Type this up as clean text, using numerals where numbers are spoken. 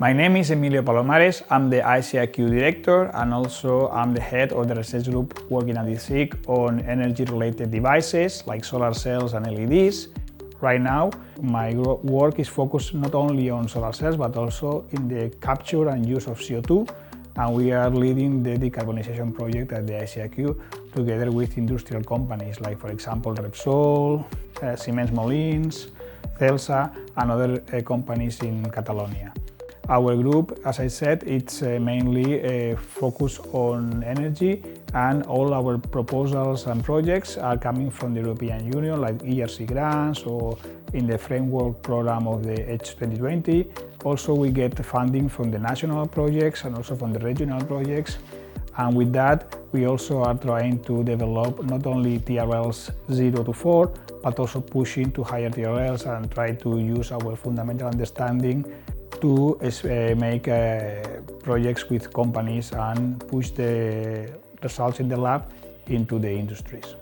My name is Emilio Palomares. I'm the ICIQ director and also I'm the head of the research group working at ISIC on energy-related devices like solar cells and LEDs. Right now, my work is focused not only on solar cells but also in the capture and use of CO2, and we are leading the decarbonization project at the ICIQ together with industrial companies like, for example, Repsol, Siemens Molins, Celsa, and other companies in Catalonia. Our group, as I said, it's mainly focused on energy, and all our proposals and projects are coming from the European Union, like ERC grants or in the framework program of the Edge 2020. Also, we get funding from the national projects and also from the regional projects. And with that, we also are trying to develop not only TRLs 0 to 4, but also pushing to higher TRLs and try to use our fundamental understanding to make projects with companies and push the results in the lab into the industries.